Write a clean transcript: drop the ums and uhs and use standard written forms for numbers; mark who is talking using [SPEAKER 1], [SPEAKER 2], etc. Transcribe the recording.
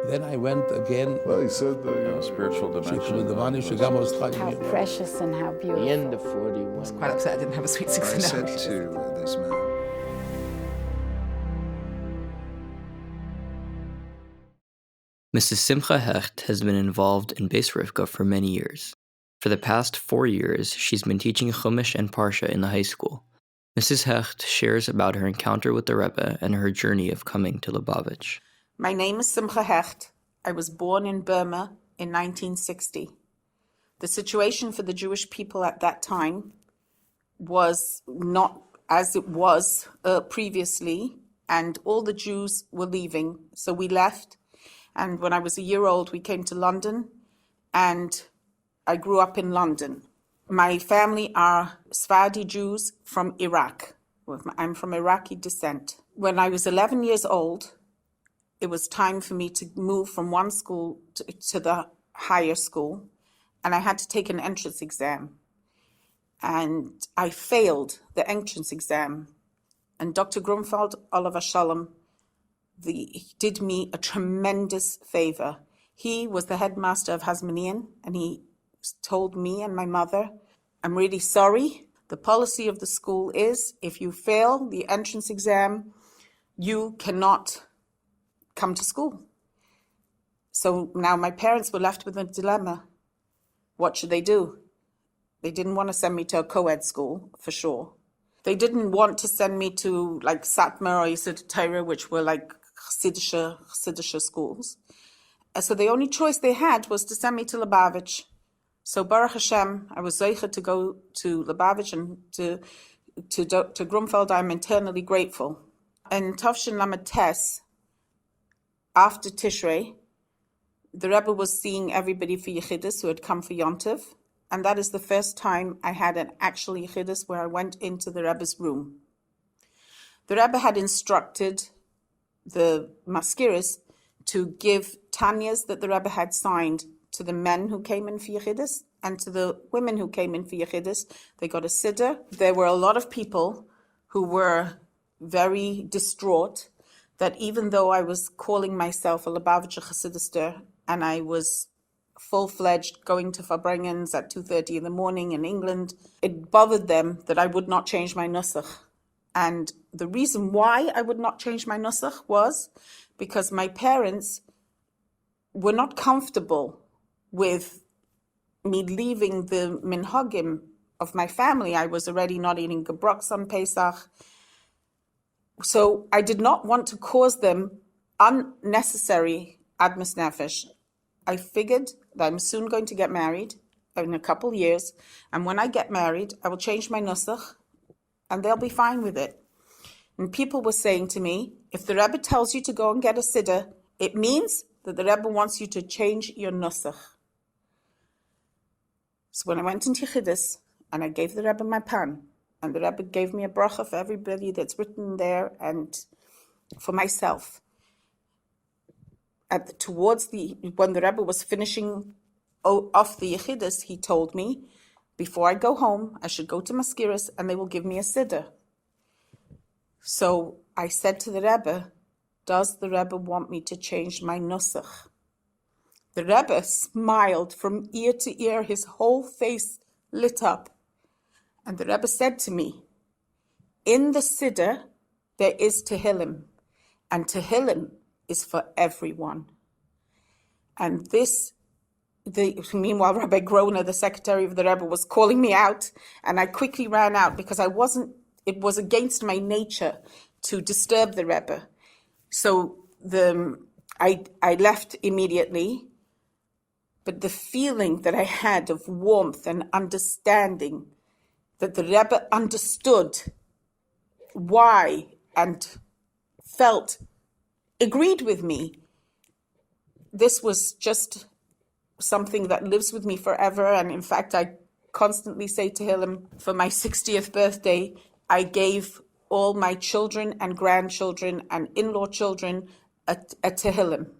[SPEAKER 1] Then I went again.
[SPEAKER 2] Well, he said the
[SPEAKER 3] spiritual dimension.
[SPEAKER 4] How precious and how beautiful.
[SPEAKER 5] The end of 41.
[SPEAKER 6] I was quite upset I didn't have a sweet 16.
[SPEAKER 7] I said to this man,
[SPEAKER 8] Mrs. Simcha Hecht has been involved in Beis Rivka for many years. For the past 4 years, she's been teaching Chumash and Parsha in the high school. Mrs. Hecht shares about her encounter with the Rebbe and her journey of coming to Lubavitch.
[SPEAKER 9] My name is Simcha Hecht. I was born in Burma in 1960. The situation for the Jewish people at that time was not as it was previously, and all the Jews were leaving. So we left, and when I was a year old, we came to London, and I grew up in London. My family are Sephardi Jews from Iraq. I'm from Iraqi descent. When I was 11 years old, it was time for me to move from one school to the higher school, and I had to take an entrance exam. And I failed the entrance exam. And Dr. Grunfeld, Oliver Shalom, he did me a tremendous favor. He was the headmaster of Hasmonean, and he told me and my mother, I'm really sorry. The policy of the school is if you fail the entrance exam, you cannot come to school. So now my parents were left with a dilemma. What should they do? They didn't want to send me to a co-ed school, for sure. They didn't want to send me to like Satmar or Yesod Torah, which were like Chassidish schools. So the only choice they had was to send me to Lubavitch. So Baruch Hashem, I was zeicha to go to Lubavitch, and to Dr. Grunfeld, I'm eternally grateful. And Tavshin Lamed Tes, after Tishrei, the Rebbe was seeing everybody for Yechidus who had come for Yontiv, and that is the first time I had an actual Yechidus where I went into the Rebbe's room. The Rebbe had instructed the Maskiris to give Tanyas that the Rebbe had signed to the men who came in for Yechidus, and to the women who came in for Yechidus. They got a siddur. There were a lot of people who were very distraught that even though I was calling myself a Lubavitcher Chassidister, and I was full-fledged going to Farbrengens at 2:30 in the morning in England, it bothered them that I would not change my nusach. And the reason why I would not change my nusach was because my parents were not comfortable with me leaving the minhagim of my family. I was already not eating gebroks on Pesach. So I did not want to cause them unnecessary admas nefesh. I figured that I'm soon going to get married in a couple years, and when I get married, I will change my nusach, and they'll be fine with it. And people were saying to me, if the Rebbe tells you to go and get a siddur, it means that the Rebbe wants you to change your nusach. So when I went into Chiddush, and I gave the Rebbe my pan, and the Rebbe gave me a bracha for everybody that's written there and for myself. When the Rebbe was finishing off the Yechidus, he told me, before I go home, I should go to Maskiris and they will give me a siddur. So I said to the Rebbe, does the Rebbe want me to change my nusach? The Rebbe smiled from ear to ear, his whole face lit up. And the Rebbe said to me, in the siddur, there is Tehillim, and Tehillim is for everyone. And meanwhile, Rabbi Grona, the secretary of the Rebbe, was calling me out, and I quickly ran out because it was against my nature to disturb the Rebbe. So I left immediately, but the feeling that I had of warmth and understanding, that the Rebbe understood why and agreed with me. This was just something that lives with me forever. And in fact, I constantly say to him, for my 60th birthday, I gave all my children and grandchildren and in-law children a Tehillim.